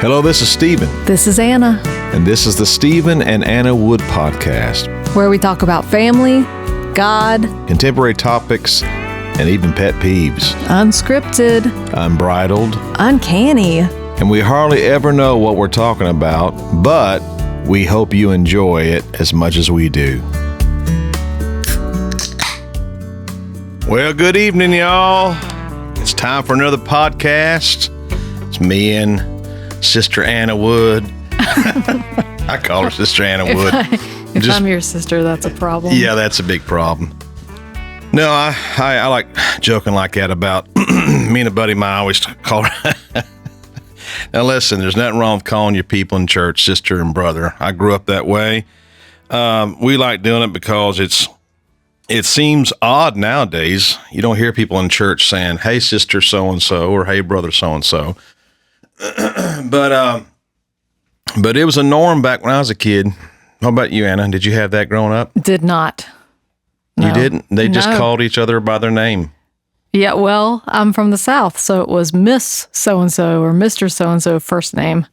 Hello, this is Stephen. This is Anna. And this is the Stephen and Anna Wood podcast, where we talk about family, God, contemporary topics, and even pet peeves. Unscripted, Unbridled, uncanny, and we hardly ever know what we're talking about, but we hope you enjoy it as much as we do. Well, good evening, y'all. It's time for another podcast. It's me and Sister Anna Wood. I call her Sister Anna Wood. If I'm your sister, that's a problem. Yeah, that's a big problem. No, I like joking like that about me and a buddy of mine. I always call her. Now listen, there's nothing wrong with calling your people in church sister and brother. I grew up that way. We like doing it because it seems odd nowadays. You don't hear people in church saying, "Hey, sister so-and-so," or "Hey, brother so-and-so." But it was a norm back when I was a kid. How about you, Anna? Did you have that growing up? Did not. No. You didn't? They just called each other by their name. Yeah, well, I'm from the South, so it was Miss so-and-so or Mr. so-and-so first name.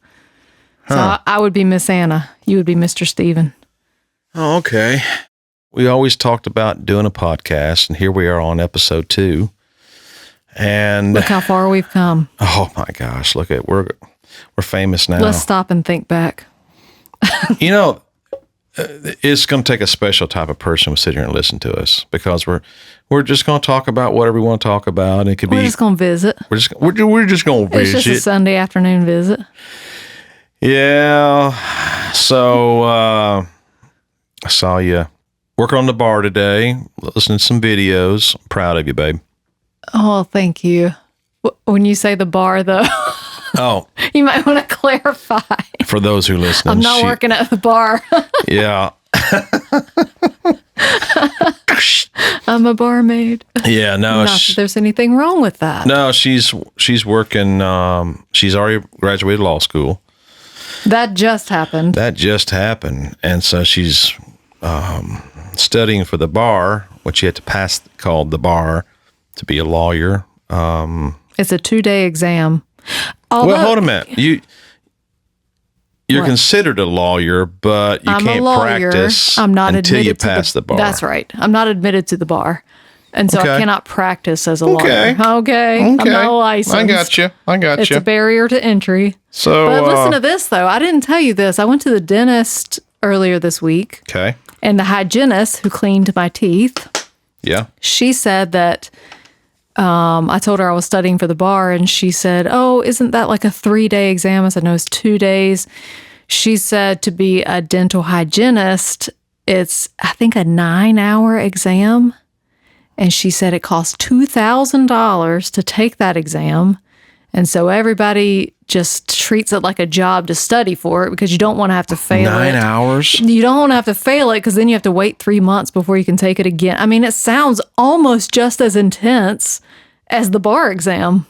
So I would be Miss Anna. You would be Mr. Stephen. Oh, okay. We always talked about doing a podcast, and here we are on episode 2. And look how far we've come. Oh my gosh, look at we're famous now. Let's stop and think back. You know, it's going to take a special type of person to sit here and listen to us, because we're just going to talk about whatever we want to talk about. And it could we're just going to visit. We're just going to visit. It's just a Sunday afternoon visit. Yeah. So I saw you working on the bar today, listening to some videos. I'm proud of you, babe. Oh, thank you. When you say the bar, though, you might want to clarify. For those who listen, I'm not working at the bar. Yeah. I'm a barmaid. Yeah, no. Not that there's anything wrong with that. No, she's working. She's already graduated law school. That just happened. And so she's studying for the bar, which you had to pass, called the bar, to be a lawyer. It's a 2-day exam. Well, hold a minute. You're considered a lawyer, but you can't practice until you pass the bar. That's right. I'm not admitted to the bar. And so I cannot practice as a lawyer. Okay. I'm not licensed. I got you. It's a barrier to entry. So, but listen to this, though. I didn't tell you this. I went to the dentist earlier this week. Okay. And the hygienist who cleaned my teeth, she said that I told her I was studying for the bar, and she said, "Oh, isn't that like a 3-day exam?" I said, "No, it's 2 days." She said to be a dental hygienist, it's, I think, a 9-hour exam. And she said it costs $2,000 to take that exam. And so everybody just treats it like a job to study for it, because you don't want to have to fail 9 hours? You don't want to have to fail it, because then you have to wait 3 months before you can take it again. I mean, it sounds almost just as intense as the bar exam.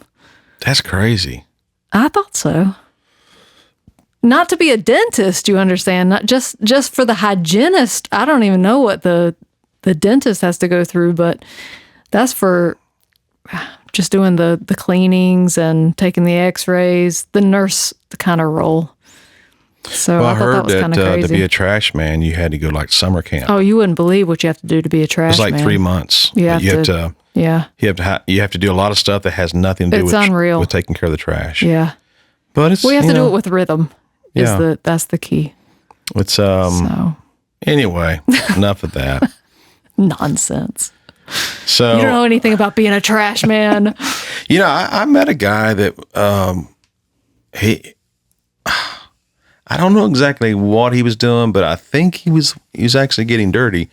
That's crazy. I thought so. Not to be a dentist, you understand, not just for the hygienist. I don't even know what the dentist has to go through, but that's for just doing the cleanings and taking the x-rays, the nurse kind of role. So I thought that was kind of crazy. To be a trash man, you had to go like summer camp. Oh, you wouldn't believe what you have to do to be a trash man. It's like 3 months. You have to do a lot of stuff that has nothing to do with taking care of the trash. Yeah. But we have to do it with rhythm. That's the key. It's anyway, enough of that. Nonsense. So you don't know anything about being a trash man. You know, I met a guy that I don't know exactly what he was doing, but I think he was actually getting dirty,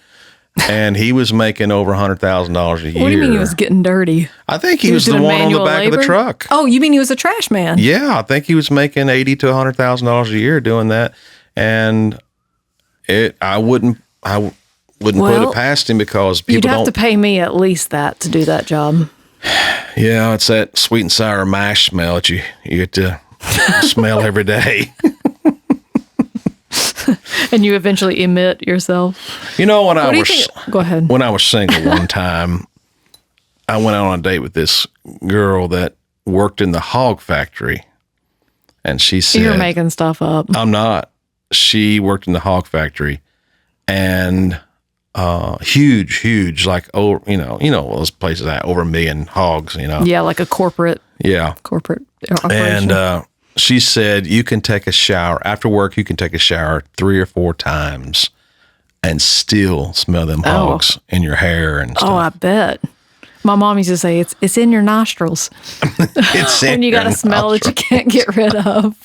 and he was making over $100,000 a year. What do you mean he was getting dirty? I think he was the one on the back of the truck. Oh, you mean he was a trash man? Yeah, I think he was making $80,000 to $100,000 a year doing that, and I wouldn't put it past him, because people you'd have to pay me at least that to do that job. Yeah, it's that sweet and sour mash smell that you get to smell every day. And you eventually emit yourself. You know, Go ahead. When I was single one time, I went out on a date with this girl that worked in the hog factory. And she said, "You're making stuff up." I'm not. She worked in the hog factory, and huge, like, oh, those places that over 1 million hogs, Yeah, like a corporate operation. And she said you can take a shower after work. You can take a shower 3 or 4 times and still smell them hogs in your hair and stuff. Oh, I bet. My mom used to say it's in your nostrils. It's when you got a smell that you can't get rid of.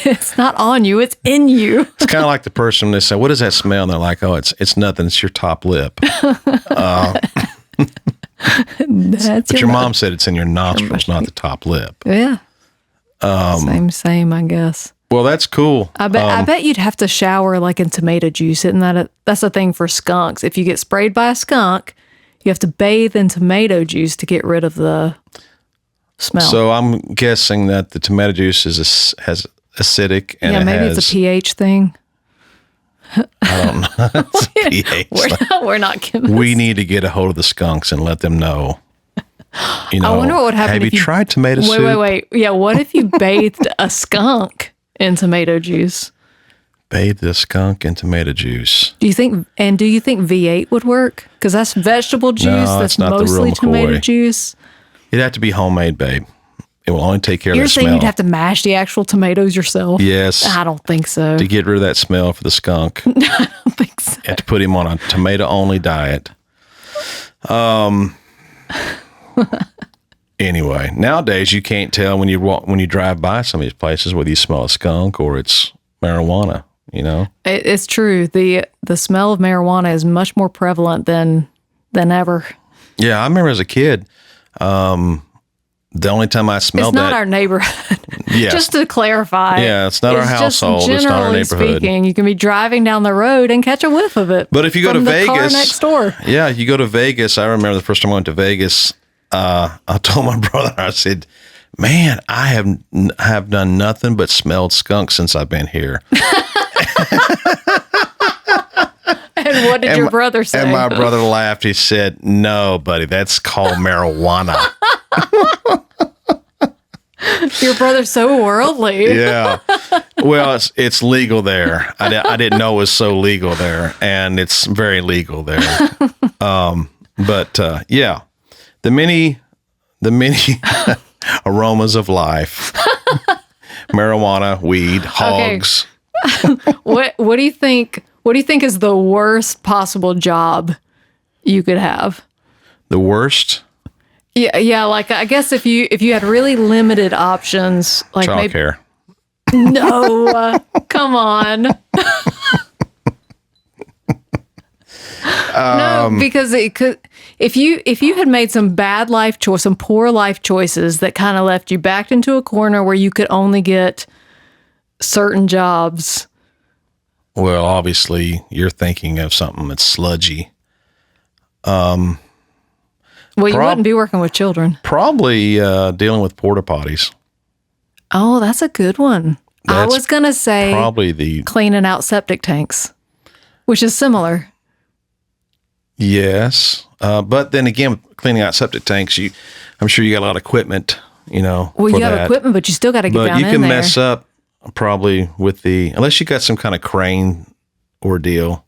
It's not on you, it's in you. It's kind of like the person when they say, "What does that smell?" And they're like, "Oh, it's nothing. It's your top lip." But your mom said it's in your nostrils, not the top lip. Yeah. Same, I guess. Well, that's cool. I bet you'd have to shower like in tomato juice. Isn't that's a thing for skunks? If you get sprayed by a skunk, you have to bathe in tomato juice to get rid of the smell. So I'm guessing that the tomato juice has acidic and maybe it's a pH thing. I don't know. It's a pH. We're not chemists. We need to get a hold of the skunks and let them know. I wonder what would happen have if you tried tomato soup? Wait. Yeah, what if you bathed a skunk in tomato juice? Bathe the skunk in tomato juice. Do you think V8 would work? Because that's vegetable juice. No, that's not mostly tomato juice. It'd have to be homemade, babe. It will only take care of the smell. You're saying you'd have to mash the actual tomatoes yourself? Yes. I don't think so. To get rid of that smell for the skunk. I don't think so. You have to put him on a tomato-only diet. Anyway, nowadays you can't tell when you drive by some of these places whether you smell a skunk or it's marijuana. It's true. The smell of marijuana is much more prevalent than ever. Yeah, I remember as a kid, the only time I smelled that. It's not our neighborhood. Yeah. Just to clarify. Yeah, it's not our household. It's not our neighborhood. Generally speaking, you can be driving down the road and catch a whiff of it. But if you go to Vegas, car next door. Yeah, you go to Vegas. I remember the first time I went to Vegas. I told my brother, I said, "Man, I have done nothing but smelled skunk since I've been here." And what did your brother say? And my brother laughed. He said, "No, buddy, that's called marijuana." Your brother's so worldly. Yeah. Well, it's legal there. I didn't know it was so legal there, and it's very legal there. But yeah, the many aromas of life: marijuana, weed, hogs. Okay. What do you think? What do you think is the worst possible job you could have? The worst? Yeah. Like I guess if you had really limited options, like childcare. No, come on. No, because it could. If you had made some bad life choice, some poor life choices that kind of left you backed into a corner where you could only get certain jobs. Well, obviously, you're thinking of something that's sludgy. Well, you wouldn't be working with children. Probably dealing with porta potties. Oh, that's a good one. I was going to say probably cleaning out septic tanks, which is similar. Yes. But then again, cleaning out septic tanks, I'm sure you got a lot of equipment, Well, you have equipment, but you still got to get down in there. But you can mess up probably with unless you got some kind of crane ordeal.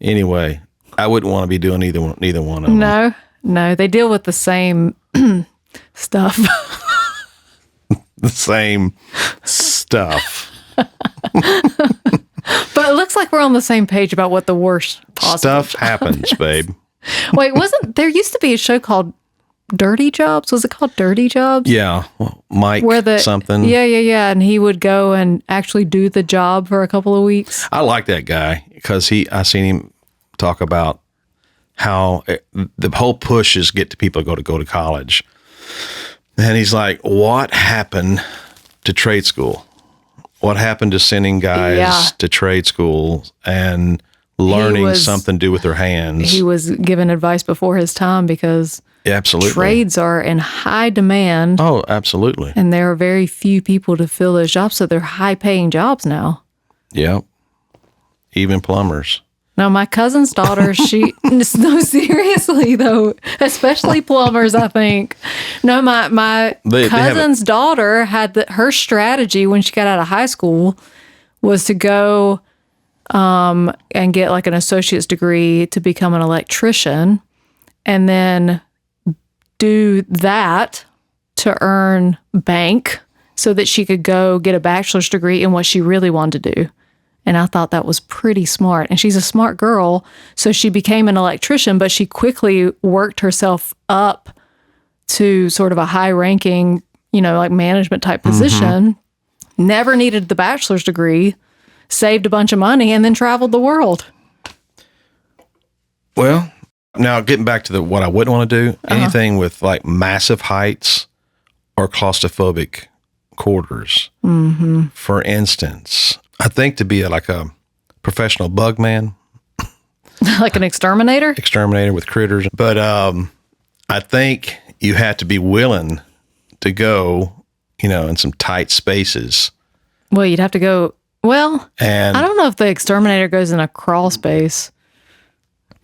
Anyway, I wouldn't want to be doing neither one of them. No, they deal with the same stuff. The same stuff. But it looks like we're on the same page about what the worst possible stuff happens, babe. Wait, there used to be a show called Dirty Jobs? Was it called Dirty Jobs? Yeah, Mike something. Yeah, and he would go and actually do the job for a couple of weeks. I like that guy because I seen him talk about how the whole push is get people to go to college. And he's like, what happened to trade school? What happened to sending guys to trade school and learning something to do with their hands? He was given advice before his time because absolutely trades are in high demand. Oh, absolutely. And there are very few people to fill those jobs, so they're high-paying jobs now. Yep. Even plumbers. No, my cousin's daughter, no, seriously though, especially plumbers, I think. No, my cousin's daughter had her strategy when she got out of high school was to go and get like an associate's degree to become an electrician and then do that to earn bank so that she could go get a bachelor's degree in what she really wanted to do. And I thought that was pretty smart. And she's a smart girl. So she became an electrician, but she quickly worked herself up to sort of a high ranking, like management type position. Never needed the bachelor's degree, saved a bunch of money, and then traveled the world. Well, now getting back to what I wouldn't want to do, anything with like massive heights or claustrophobic quarters. For instance, I think to be a professional bug man. Like an exterminator? Exterminator with critters. But I think you have to be willing to go, in some tight spaces. Well, you'd have to go, and I don't know if the exterminator goes in a crawl space.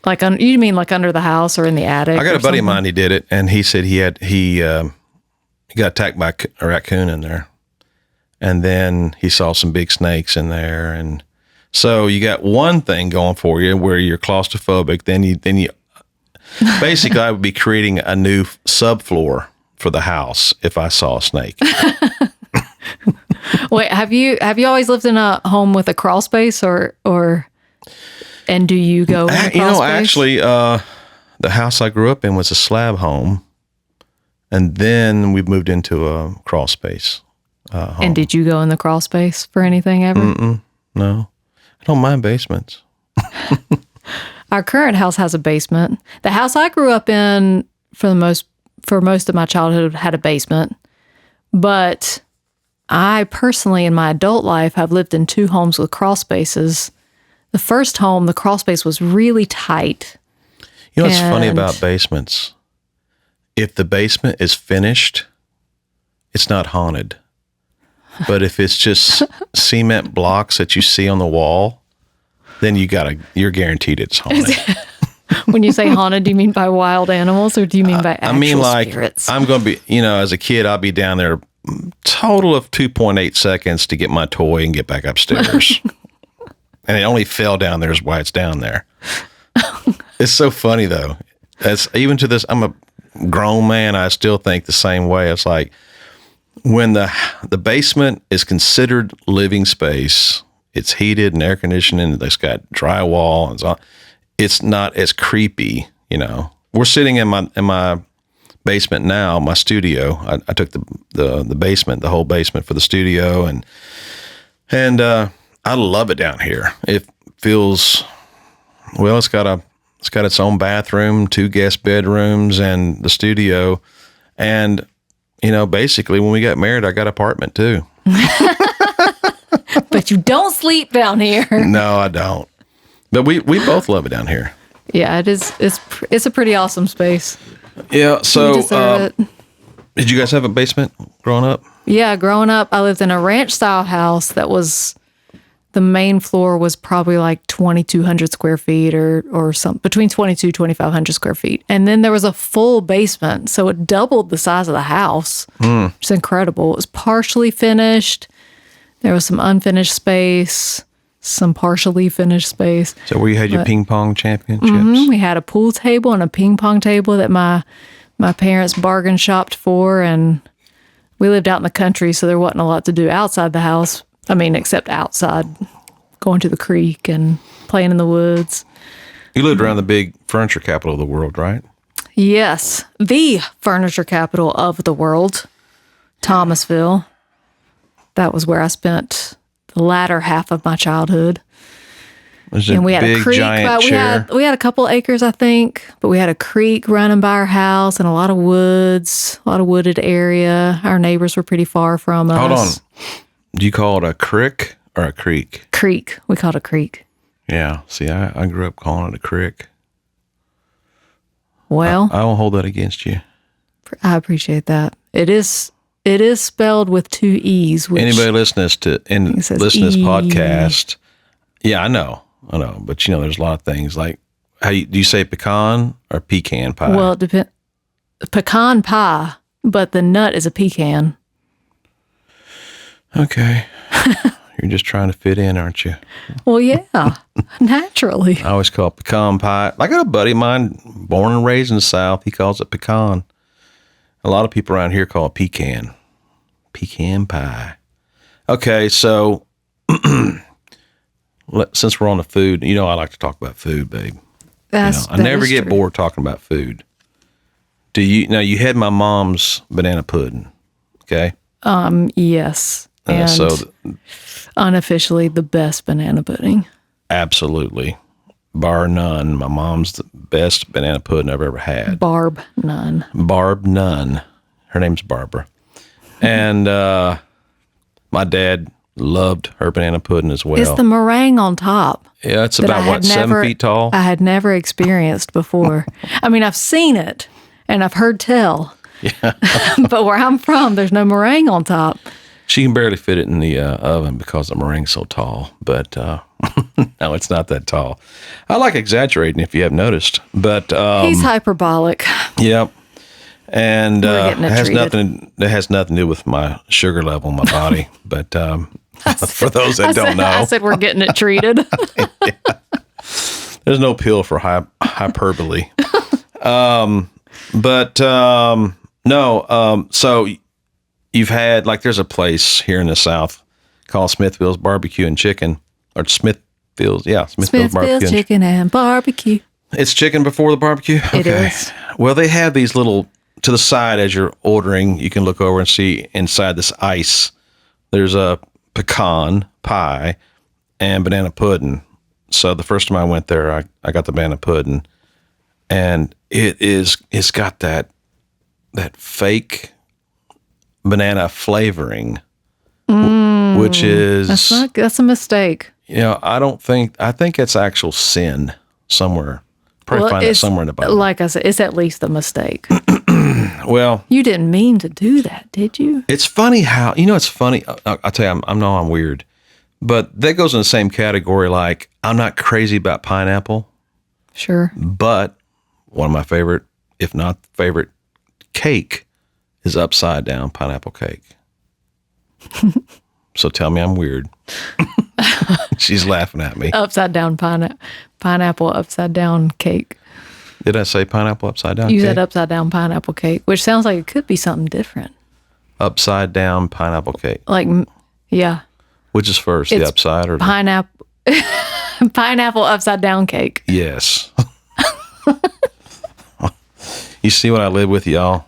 Like, you mean like under the house or in the attic? I got a buddy of mine, he did it, and he said he got attacked by a raccoon in there. And then he saw some big snakes in there. And so you got one thing going for you where you're claustrophobic. Then you basically I would be creating a new subfloor for the house if I saw a snake. Wait, have you always lived in a home with a crawl space or and do you go in a crawl space? Actually, the house I grew up in was a slab home. And then we moved into a crawl space. And did you go in the crawl space for anything ever? No. I don't mind basements. Our current house has a basement. The house I grew up in for most of my childhood had a basement. But I personally, in my adult life, have lived in 2 homes with crawl spaces. The first home, the crawl space was really tight. You know what's funny about basements? If the basement is finished, it's not haunted. But if it's just cement blocks that you see on the wall, then you're guaranteed it's haunted. When you say haunted, do you mean by wild animals or do you mean by actual spirits? I'm going to be, as a kid, I'll be down there total of 2.8 seconds to get my toy and get back upstairs. And it only fell down there is why it's down there. It's so funny though. Even to this, I'm a grown man. I still think the same way. It's like, when the basement is considered living space, it's heated and air conditioning, it's got drywall and so on, it's not as creepy, We're sitting in my basement now, my studio. I took the basement, the whole basement for the studio, and I love it down here. It feels it's got its own bathroom, 2 guest bedrooms, and the studio, and basically when we got married, I got an apartment too. But you don't sleep down here. No, I don't. But we both love it down here. Yeah, it is. It's a pretty awesome space. Yeah. So, did you guys have a basement growing up? Yeah, growing up, I lived in a ranch style house that was. The main floor was probably like 2,200 square feet or something, between 2,500 square feet. And then there was a full basement. So it doubled the size of the house. It's incredible. It was partially finished. There was some unfinished space, some partially finished space. So where you had your ping pong championships? We had a pool table and a ping pong table that my parents bargain shopped for. And we lived out in the country, so there wasn't a lot to do outside the house. I mean, except outside, going to the creek and playing in the woods. You lived around the big furniture capital of the world, right? Yes, the furniture capital of the world, Thomasville. That was where I spent the latter half of my childhood. And we had a creek. We had a couple acres, I think, but we had a creek running by our house and a lot of woods, a lot of wooded area. Our neighbors were pretty far from us. Hold on. Do you call it a crick or a creek? Creek. We called it a creek. Yeah. See, I grew up calling it a crick. Well, I won't hold that against you. I appreciate that. It is spelled with 2 E's. Anybody listening to this podcast, yeah, I know. I know, but there's a lot of things like do you say pecan or pecan pie? Well, it depends. Pecan pie, but the nut is a pecan. Okay. You're just trying to fit in, aren't you? Well, yeah, naturally. I always call it pecan pie. I got a buddy of mine, born and raised in the South. He calls it pecan. A lot of people around here call it pecan. Pecan pie. Okay, so since we're on the food, I like to talk about food, babe. I never get bored talking about food. You had my mom's banana pudding, okay? Yes. And so unofficially the best banana pudding. Absolutely. Bar none. My mom's the best banana pudding I've ever had. Barb Nunn. Her name's Barbara. And my dad loved her banana pudding as well. It's the meringue on top. Yeah, it's about 7 feet tall? I had never experienced before. I mean, I've seen it and I've heard tell. Yeah. But where I'm from, there's no meringue on top. She can barely fit it in the oven because the meringue's so tall. But no, it's not that tall. I like exaggerating if you haven't noticed. But he's hyperbolic. Yep. And it has nothing to do with my sugar level in my body. But for those that don't know, I said we're getting it treated. Yeah. There's no pill for hyperbole. No. So you've had, like, there's a place here in the South called Smithfield's Barbecue and Chicken, or Smithfield's Barbecue. Chicken and Barbecue. It's chicken before the barbecue? Okay. It is. Well, they have these little, to the side as you're ordering, you can look over and see inside this ice, there's a pecan pie and banana pudding. So the first time I went there, I got the banana pudding, and it's got that fake banana flavoring, which is that's a mistake. I think it's actual sin somewhere. Probably find it somewhere in the Bible. Like I said, it's at least a mistake. Well, you didn't mean to do that, did you? It's funny how it's funny. I'll tell you, I'm weird, but that goes in the same category. Like, I'm not crazy about pineapple. Sure. But one of my favorite, if not favorite, cake is upside down pineapple cake. So tell me I'm weird. She's laughing at me. Upside down pineapple upside down cake. Did I say pineapple upside down? You said upside down pineapple cake, which sounds like it could be something different. Upside down pineapple cake. Like, yeah. Which is first, the upside or pineapple? Pineapple upside down cake. Yes. You see what I live with, y'all?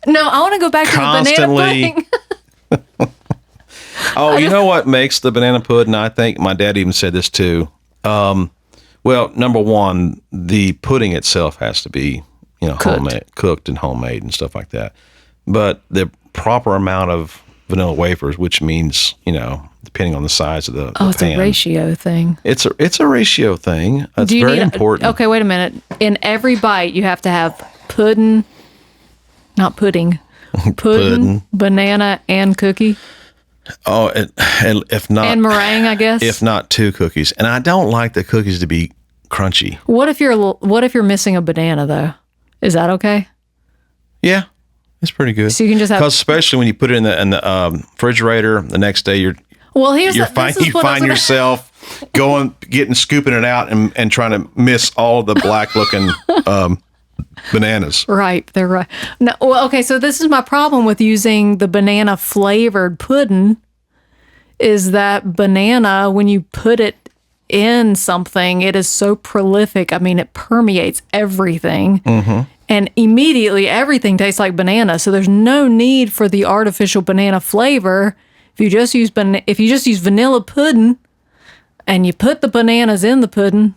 No, I want to go back constantly. To the banana pudding. Oh, you know what makes the banana pudding? I think my dad even said this too. Well, number one, the pudding itself has to be, homemade, cooked and homemade and stuff like that. But the proper amount of vanilla wafers, which means, depending on the size of the pan. It's a ratio thing. It's a ratio thing. It's very important. Okay, wait a minute. In every bite, you have to have pudding, banana, and cookie. Oh, and if not, and meringue, I guess. If not 2 cookies, and I don't like the cookies to be crunchy. What if you're missing a banana though? Is that okay? Yeah, it's pretty good. So you can just have, because especially when you put it in the refrigerator, the next day you find yourself scooping it out and trying to miss all the black looking bananas. Right, they're right. No, well, okay, so this is my problem with using the banana flavored pudding, is that banana, when you put it in something, it is so prolific. I mean, it permeates everything. Mm-hmm. And immediately everything tastes like banana. So there's no need for the artificial banana flavor. If you just use vanilla pudding and you put the bananas in the pudding,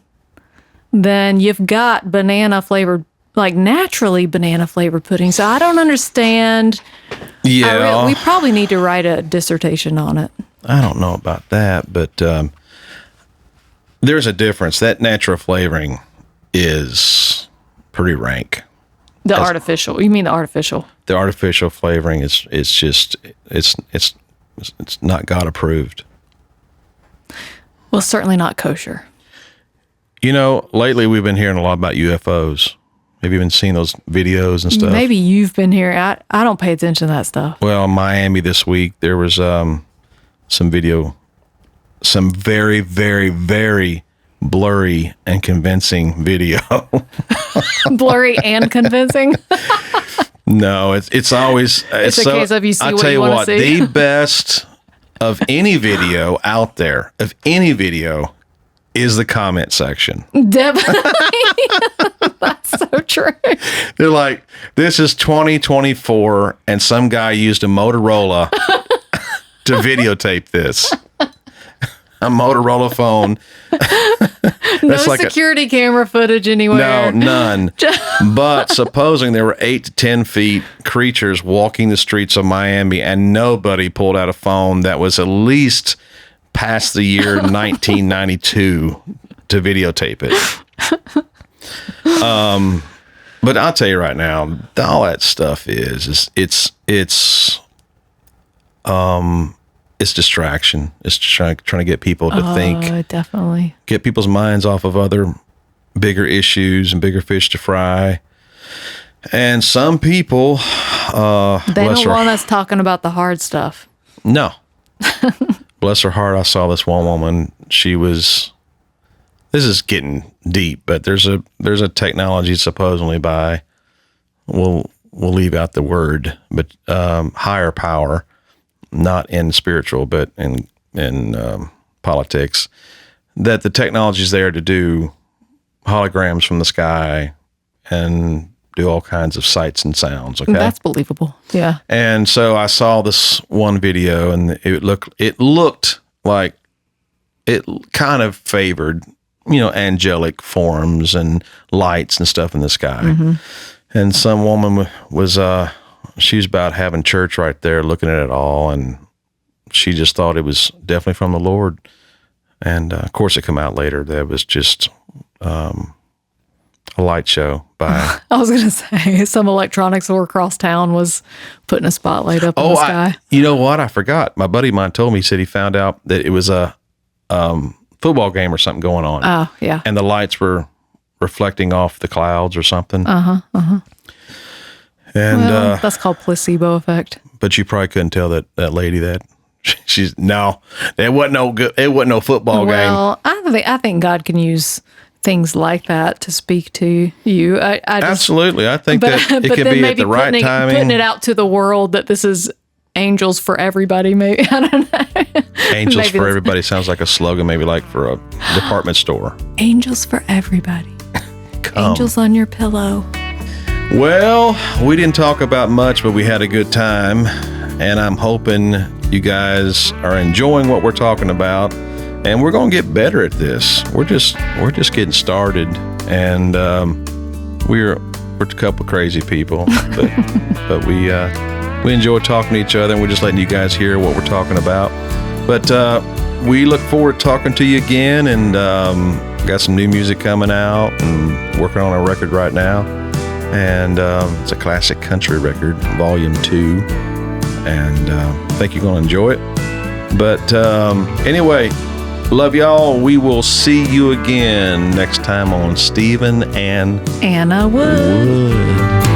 then you've got banana flavored, like naturally banana flavored pudding. So I don't understand. Yeah. We probably need to write a dissertation on it. I don't know about that, but there's a difference. That natural flavoring is pretty rank. The artificial. You mean the artificial? The artificial flavoring is just it's not God approved. Well, certainly not kosher. Lately we've been hearing a lot about UFOs. Have you been seeing those videos and stuff? Maybe you've been here. I don't pay attention to that stuff. Well, in Miami this week, there was some video, some very, very, very blurry and convincing video. Blurry and convincing? No, it's always... It's a case of you see what you want to see. The best of any video out there, is the comment section. Definitely. That's so true. They're like, this is 2024 and some guy used a Motorola to videotape this. A Motorola phone. No security camera footage anywhere. No, none. But supposing there were 8 to 10 feet creatures walking the streets of Miami and nobody pulled out a phone that was at least past the year 1992 to videotape it. But I'll tell you right now, all that stuff it's distraction. It's trying to get people to think. Definitely. Get people's minds off of other bigger issues and bigger fish to fry. And some people, they don't want us talking about the hard stuff. No. Bless her heart, I saw this one woman. This is getting deep, but there's a technology supposedly by, we'll leave out the word, but higher power, not in spiritual, but in politics, that the technology is there to do holograms from the sky and do all kinds of sights and sounds. Okay, that's believable. Yeah. And so I saw this one video, and it looked like it kind of favored, angelic forms and lights and stuff in the sky. Mm-hmm. And some woman she was about having church right there, looking at it all, and she just thought it was definitely from the Lord. And of course, it came out later that it was just a light show by... I was going to say, some electronics store across town was putting a spotlight up in the sky. You know what? I forgot. My buddy of mine told me, he said he found out that it was a football game or something going on. Oh, yeah. And the lights were reflecting off the clouds or something. And that's called placebo effect. But you probably couldn't tell that lady that. It wasn't no good. It wasn't no football game. Well, I think God can use things like that to speak to you. Absolutely. I think that it could be at the right timing. Putting it out to the world that this is angels for everybody, maybe. I don't know. Angels for everybody sounds like a slogan, maybe like for a department store. Angels for everybody. Angels on your pillow. Well, we didn't talk about much, but we had a good time. And I'm hoping you guys are enjoying what we're talking about. And we're going to get better at this. We're just getting started, and we're a couple crazy people, but we enjoy talking to each other, and we're just letting you guys hear what we're talking about. But we look forward to talking to you again, and got some new music coming out, and working on a record right now, and it's a classic country record, Volume 2, and I think you're going to enjoy it. But anyway. Love y'all. We will see you again next time on Stephen and Anna Wood.